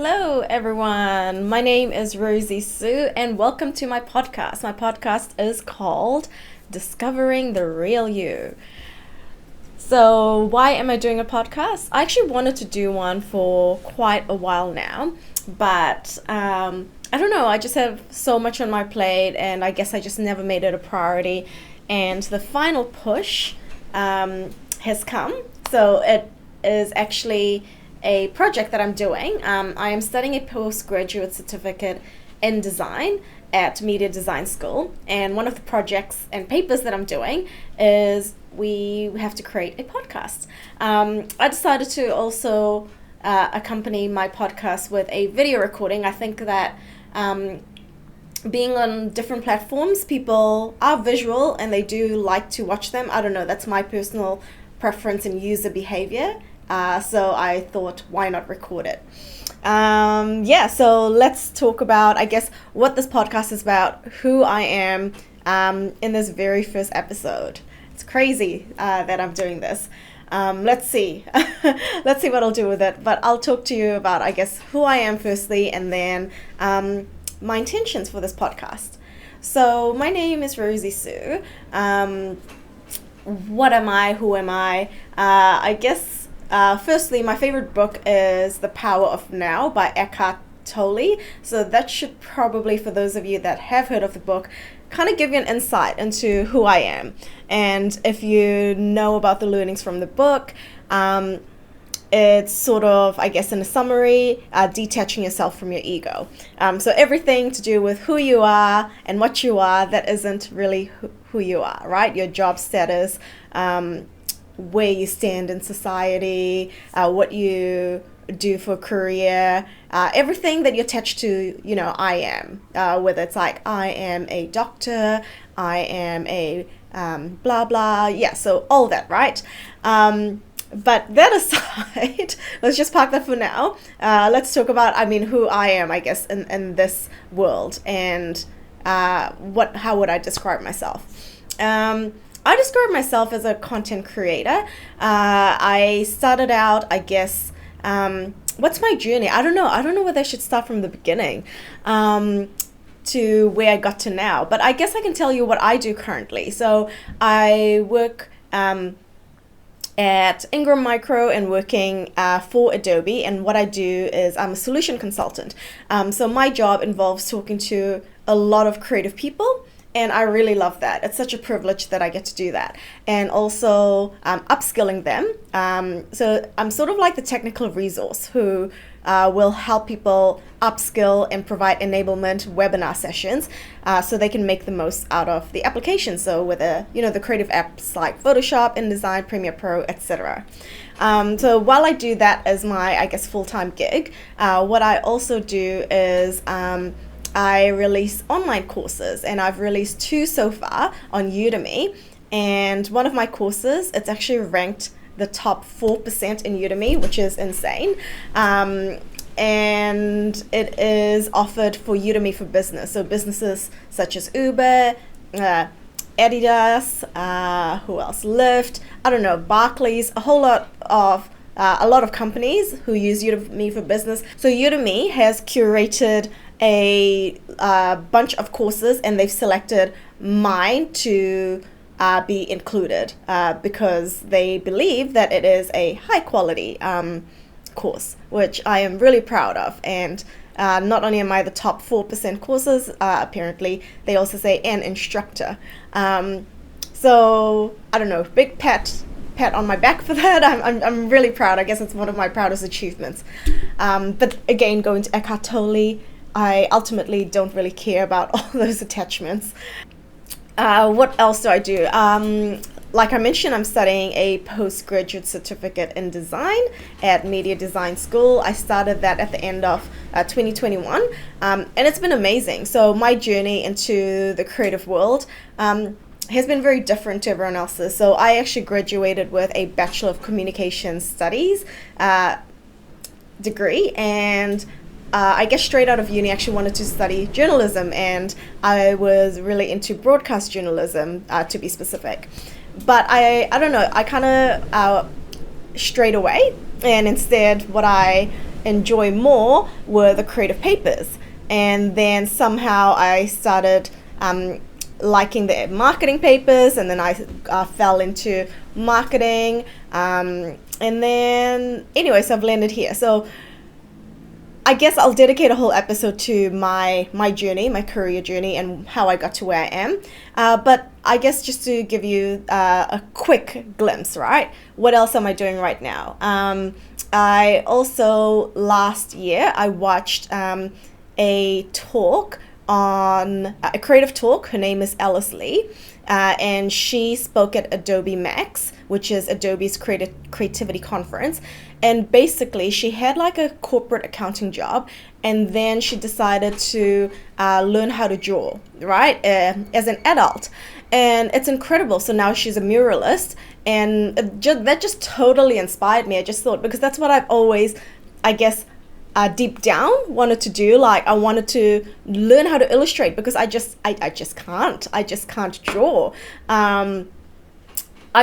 Hello, everyone. My name is Rosie Sue, and welcome to my podcast. My podcast is called Discovering the Real You. So, why am I doing a podcast? I actually wanted to do one for quite a while now, but I don't know. I just have so much on my plate, and I guess I just never made it a priority. And the final push has come. So, it is actually a project that I'm doing. I am studying a postgraduate certificate in design at Media Design School, and one of the projects and papers that I'm doing is we have to create a podcast. I decided to also accompany my podcast with a video recording. I think that being on different platforms, people are visual and they do like to watch them. I don't know, that's my personal preference and user behavior. So I thought, why not record it? So let's talk about, I guess, what this podcast is about, who I am in this very first episode. It's crazy that I'm doing this. Let's see. Let's see what I'll do with it. But I'll talk to you about, I guess, who I am firstly, and then my intentions for this podcast. So my name is Rosie Sue. What am I? Who am I? I guess... firstly, my favorite book is The Power of Now by Eckhart Tolle. So that should probably, for those of you that have heard of the book, kind of give you an insight into who I am. And if you know about the learnings from the book, it's sort of, I guess, in a summary, detaching yourself from your ego. So everything to do with who you are and what you are that isn't really who you are, right? Your job status, where you stand in society, what you do for a career, everything that you attach to, I am, whether it's like, I am a doctor, I am a blah, blah, so all that, right? But that aside, let's just park that for now. Let's talk about, who I am, I guess, in this world, and how would I describe myself? I describe myself as a content creator. I started out, I guess, what's my journey? I don't know whether I should start from the beginning to where I got to now. But I guess I can tell you what I do currently. So I work at Ingram Micro and working for Adobe. And what I do is I'm a solution consultant. So my job involves talking to a lot of creative people. And I really love that. It's such a privilege that I get to do that. And also upskilling them. So I'm sort of like the technical resource who will help people upskill and provide enablement webinar sessions so they can make the most out of the application. So with the creative apps like Photoshop, InDesign, Premiere Pro, etc. So while I do that as my, I guess, full-time gig, what I also do is I release online courses, and I've released 2 so far on Udemy. And one of my courses, it's actually ranked the top 4% in Udemy, which is insane. And it is offered for Udemy for Business. So businesses such as Uber, Adidas, who else? Lyft, I don't know, Barclays, a lot of companies who use Udemy for Business. So Udemy has curated a bunch of courses, and they've selected mine to be included because they believe that it is a high quality course, which I am really proud of. And not only am I the top 4% courses, apparently they also say an instructor. So I don't know, big pat on my back for that. I'm really proud. I guess it's one of my proudest achievements. But again, going to Eckhart Tolle, I ultimately don't really care about all those attachments. What else do I do? Like I mentioned, I'm studying a postgraduate certificate in design at Media Design School. I started that at the end of 2021, and it's been amazing. So my journey into the creative world has been very different to everyone else's. So I actually graduated with a Bachelor of Communication Studies degree, and I guess straight out of uni, I actually wanted to study journalism, and I was really into broadcast journalism, to be specific. But I don't know, I kind of strayed away, and instead what I enjoy more were the creative papers. And then somehow I started liking the marketing papers, and then I fell into marketing. And then, anyway, so I've landed here. So I guess I'll dedicate a whole episode to my journey, my career journey, and how I got to where I am. But I guess just to give you a quick glimpse, right? What else am I doing right now? I also, last year, I watched a talk on a creative talk. Her name is Alice Lee, and she spoke at Adobe Max, which is Adobe's creativity conference. And basically, she had like a corporate accounting job, and then she decided to learn how to draw, right, as an adult. And it's incredible. So now she's a muralist, and that just totally inspired me. I just thought, because that's what I've always, I guess, deep down wanted to do. Like, I wanted to learn how to illustrate, because I just can't draw. I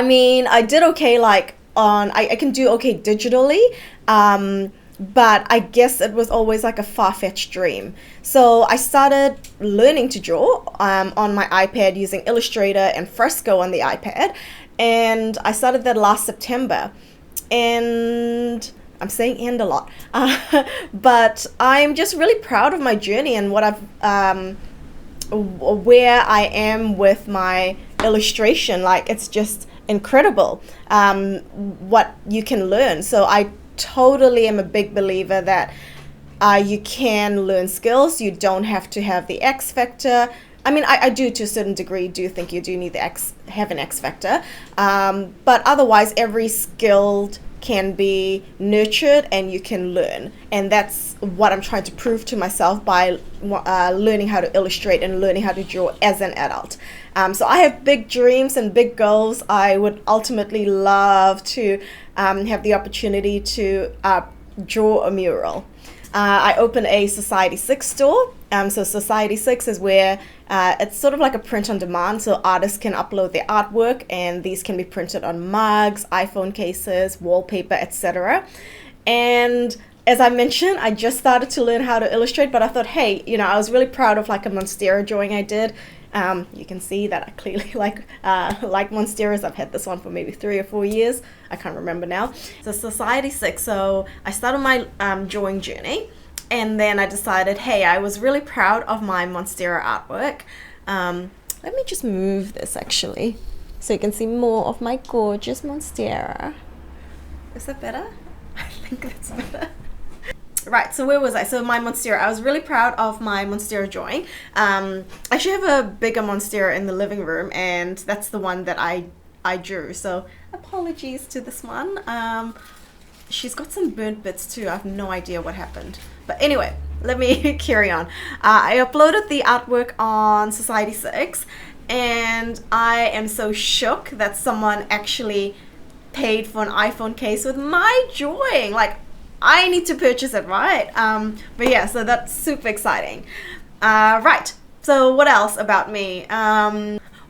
mean, I did okay, like I can do okay digitally, but I guess it was always like a far-fetched dream. So I started learning to draw on my iPad using Illustrator and Fresco on the iPad, and I started that last September. And I'm saying "and" a lot, but I'm just really proud of my journey and what where I am with my illustration. Like, it's just incredible what you can learn. So I totally am a big believer that you can learn skills. You don't have to have the X factor. I mean, I do, to a certain degree, do think you do need have an X factor, but otherwise every skill can be nurtured and you can learn. And that's what I'm trying to prove to myself by learning how to illustrate and learning how to draw as an adult. So I have big dreams and big goals. I would ultimately love to have the opportunity to draw a mural. I opened a Society 6 store. So Society 6 is where it's sort of like a print on demand, so artists can upload their artwork, and these can be printed on mugs, iPhone cases, wallpaper, etc. And as I mentioned, I just started to learn how to illustrate, but I thought, hey, I was really proud of like a Monstera drawing I did. You can see that I clearly like Monsteras. I've had this one for maybe 3 or 4 years. I can't remember now. So Society 6. So I started my drawing journey, and then I decided, hey, I was really proud of my Monstera artwork. Let me just move this actually, so you can see more of my gorgeous Monstera. Is that better? I think that's better. Right, so where was I? So my Monstera, I was really proud of my Monstera drawing. I actually have a bigger Monstera in the living room, and that's the one that I drew. So apologies to this one. She's got some burnt bits too. I have no idea what happened. But anyway, let me carry on. I uploaded the artwork on Society 6, and I am so shook that someone actually paid for an iPhone case with my drawing. Like, I need to purchase it, right? But yeah, so that's super exciting. Right, so what else about me?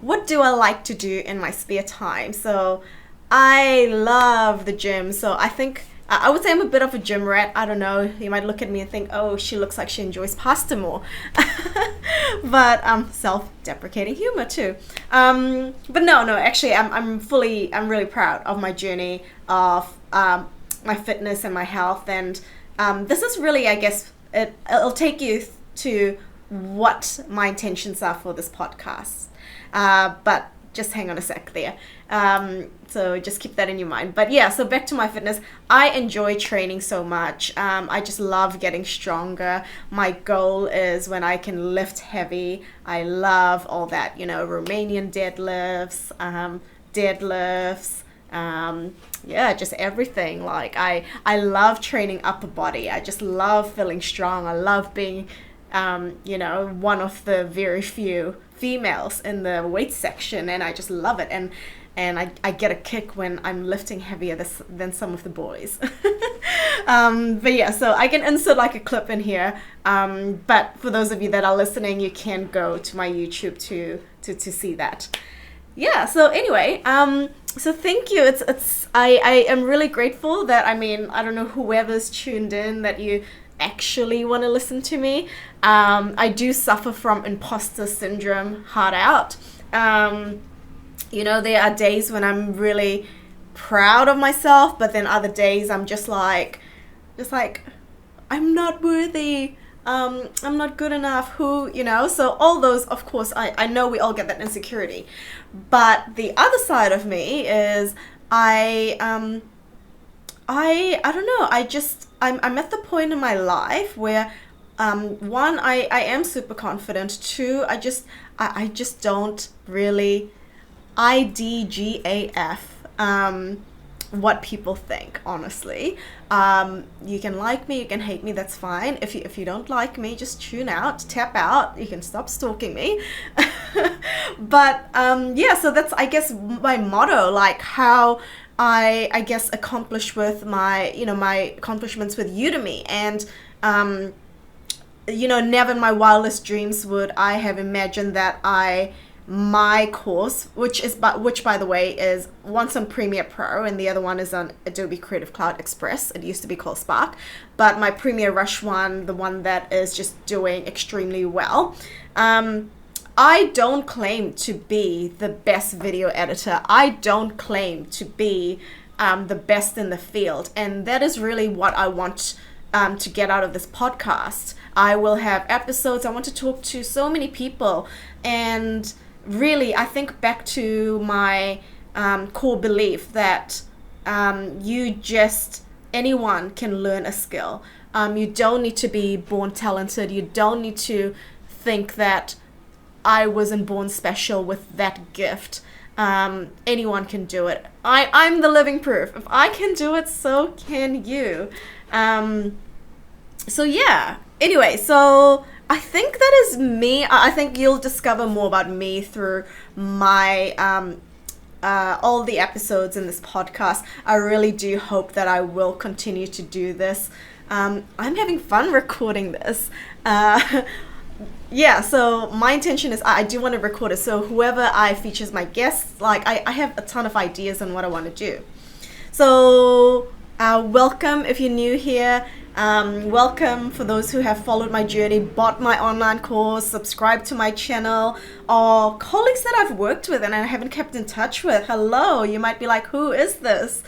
What do I like to do in my spare time? So I love the gym. So I think I would say I'm a bit of a gym rat. I don't know, you might look at me and think, oh, she looks like she enjoys pasta more. But self-deprecating humor too. But no, actually I'm really proud of my journey of my fitness and my health, and this is really, I guess, it'll take you to what my intentions are for this podcast, but just hang on a sec there. So just keep that in your mind. But yeah, so back to my fitness. I enjoy training so much. I just love getting stronger. My goal is when I can lift heavy. I love all that, Romanian deadlifts, yeah, just everything. Like I love training upper body. I just love feeling strong. I love being one of the very few females in the weight section, and I just love it. And I get a kick when I'm lifting heavier than some of the boys. But yeah, so I can insert like a clip in here, but for those of you that are listening, you can go to my YouTube to see that. Yeah, so anyway, So thank you. I am really grateful that, I mean, I don't know, whoever's tuned in, that you actually want to listen to me. I do suffer from imposter syndrome, hard out. Um, there are days when I'm really proud of myself, but then other days I'm just like, I'm not worthy. I'm not good enough. So all those, of course, I know we all get that insecurity. But the other side of me is I don't know. I'm at the point in my life where, one, I am super confident. Two, I just don't really IDGAF what people think, honestly. You can like me, you can hate me, that's fine. If you don't like me, just tune out, tap out, you can stop stalking me. But yeah, so that's, I guess, my motto, like how I guess accomplish with my accomplishments with Udemy. And never in my wildest dreams would I have imagined that my course, which by the way is one's on Premiere Pro and the other one is on Adobe Creative Cloud Express. It used to be called Spark, but my Premiere Rush one, the one that is just doing extremely well. I don't claim to be the best video editor. I don't claim to be the best in the field, and that is really what I want to get out of this podcast. I will have episodes. I want to talk to so many people, and really, I think back to my core belief that anyone can learn a skill. You don't need to be born talented. You don't need to think that I wasn't born special with that gift. Anyone can do it. I'm the living proof. If I can do it, so can you. So yeah. Anyway, so I think that is me. I think you'll discover more about me through my all the episodes in this podcast. I really do hope that I will continue to do this. I'm having fun recording this. Yeah, so my intention is I do want to record it. So whoever I feature as my guests, like I have a ton of ideas on what I want to do. So welcome if you're new here. Welcome for those who have followed my journey, bought my online course, subscribed to my channel, or colleagues that I've worked with and I haven't kept in touch with. Hello, you might be like, who is this?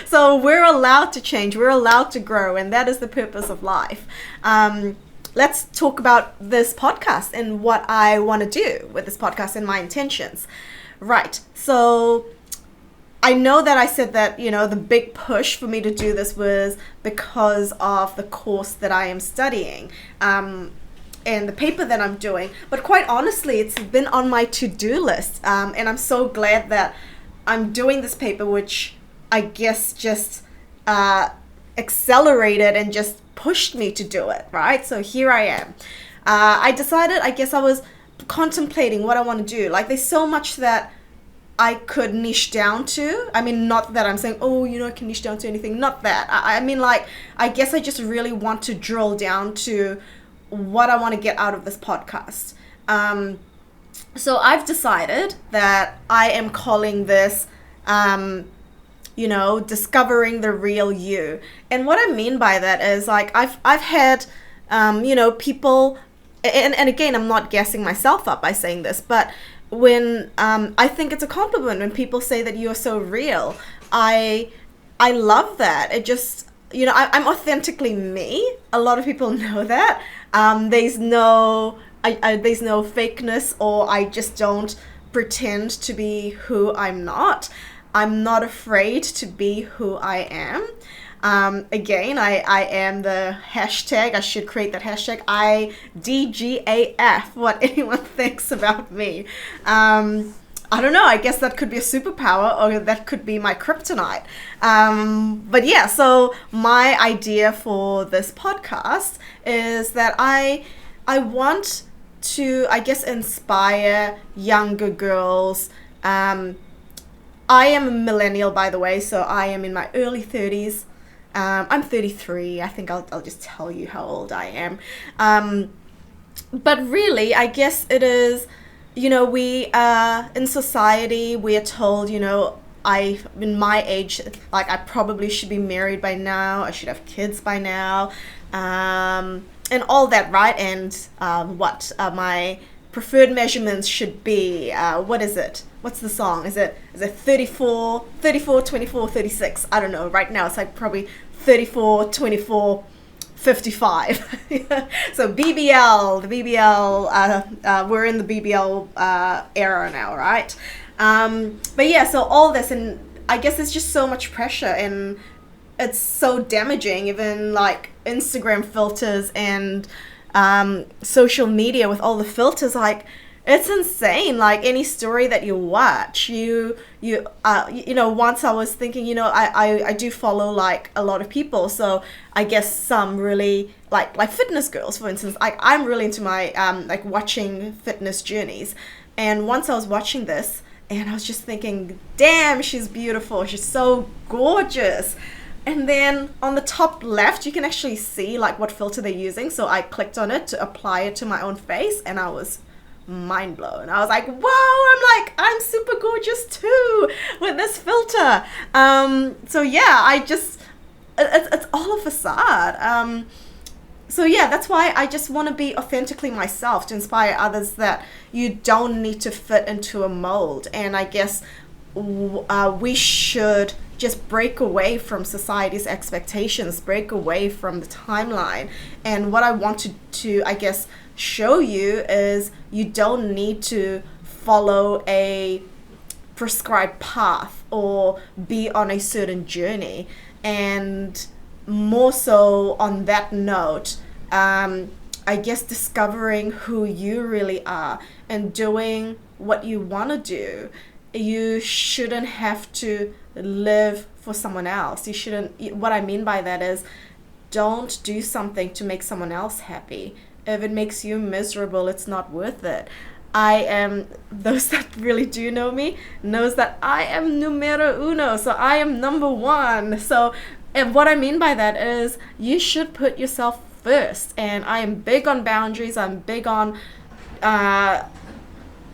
So we're allowed to change, we're allowed to grow, and that is the purpose of life. Let's talk about this podcast and what I want to do with this podcast and my intentions. Right, so I know that I said that, the big push for me to do this was because of the course that I am studying and the paper that I'm doing. But quite honestly, it's been on my to-do list. And I'm so glad that I'm doing this paper, which I guess just accelerated and just pushed me to do it, right? So here I am. I decided, I guess I was contemplating what I want to do. Like, there's so much that I could niche down to. I mean, not that I'm saying, I can niche down to anything. Not that. I mean, like, I guess I just really want to drill down to what I want to get out of this podcast. So I've decided that I am calling this, discovering the real you. And what I mean by that is, like, I've had, people, and again, I'm not gassing myself up by saying this, but when I think it's a compliment when people say that you're so real. I love that. It just, I'm authentically me. A lot of people know that. There's no fakeness, or I just don't pretend to be who I'm not. I'm not afraid to be who I am. Again, I am the hashtag. I should create that hashtag IDGAF, what anyone thinks about me. I don't know. I guess that could be a superpower, or that could be my kryptonite. But yeah, so my idea for this podcast is that I want to, I guess, inspire younger girls. I am a millennial, by the way, so I am in my early 30s. I'm 33. I think I'll just tell you how old I am. But really, I guess it is we in society, we are told, in my age, like I probably should be married by now, I should have kids by now, and all that, right? And what my preferred measurements should be. What is it? What's the song? Is it 34, 34, 24, 36? I don't know. Right now it's like probably 34, 24, 55. So BBL, the BBL, we're in the BBL era now, right? But yeah, so all this, and I guess it's just so much pressure, and it's so damaging. Even like Instagram filters and social media with all the filters, like it's insane. Like any story that you watch, once I was thinking, I do follow like a lot of people, so I guess some really like fitness girls, for instance. I'm really into my like watching fitness journeys, and once I was watching this, and I was just thinking, damn, she's beautiful, she's so gorgeous. And then on the top left, you can actually see like what filter they're using. So I clicked on it to apply it to my own face, and I was mind blown. I was like, wow, I'm super gorgeous too with this filter. So yeah, it's all a facade. So yeah, that's why I just want to be authentically myself, to inspire others that you don't need to fit into a mold. And I guess we should just break away from society's expectations, break away from the timeline. And what I want to I guess, show you is you don't need to follow a prescribed path or be on a certain journey. And more so on that note, I guess discovering who you really are and doing what you want to do. You shouldn't have to live for someone else. You shouldn't. What I mean by that is, don't do something to make someone else happy. If it makes you miserable, it's not worth it. Those that really do know me knows that I am numero uno, so I am number one. So, and what I mean by that is, you should put yourself first. And I am big on boundaries. I'm big on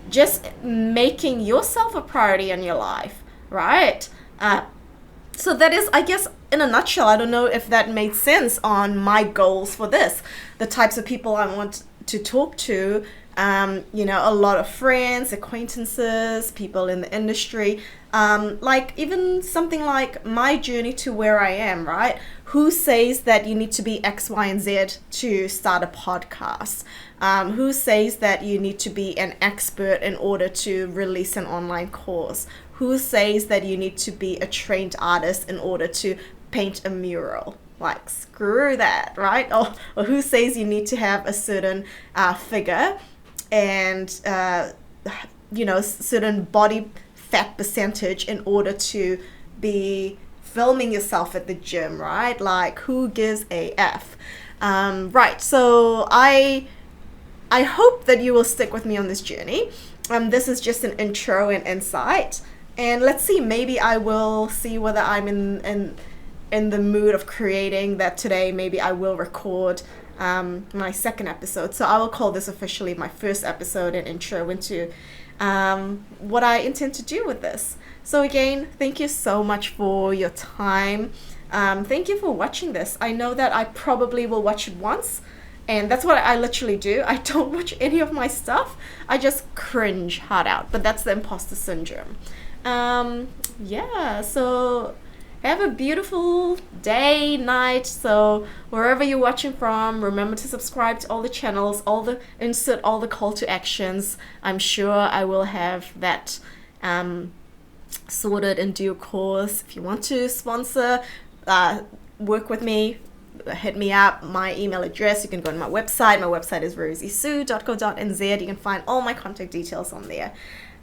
just making yourself a priority in your life, right? So that is, I guess, in a nutshell. I don't know if that made sense on my goals for this. The types of people I want to talk to, a lot of friends, acquaintances, people in the industry, like even something like my journey to where I am, right? Who says that you need to be X, Y, and Z to start a podcast? Who says that you need to be an expert in order to release an online course? Who says that you need to be a trained artist in order to paint a mural? Like, screw that, right? Or who says you need to have a certain figure and, certain body fat percentage in order to be filming yourself at the gym, right? Like, who gives a F? Right, so I hope that you will stick with me on this journey. This is just an intro and insight. And let's see, maybe I will see whether I'm in the mood of creating that today. Maybe I will record my second episode. So I will call this officially my first episode and intro into what I intend to do with this. So again, thank you so much for your time. Thank you for watching this. I know that I probably will watch it once, and that's what I literally do. I don't watch any of my stuff. I just cringe hard out, but that's the imposter syndrome. Yeah, so have a beautiful day, night. So wherever you're watching from, remember to subscribe to all the channels, insert all the call to actions. I'm sure I will have that sorted in due course. If you want to sponsor, work with me, hit me up. My email address, you can go to my website. My website is rosiesue.co.nz. You can find all my contact details on there.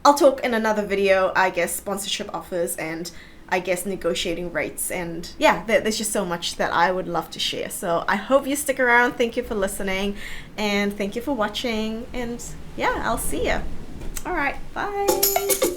I'll talk in another video, I guess, sponsorship offers and I guess negotiating rates, and yeah, there's just so much that I would love to share. So I hope you stick around. Thank you for listening, and thank you for watching, and yeah, I'll see you. All right, bye.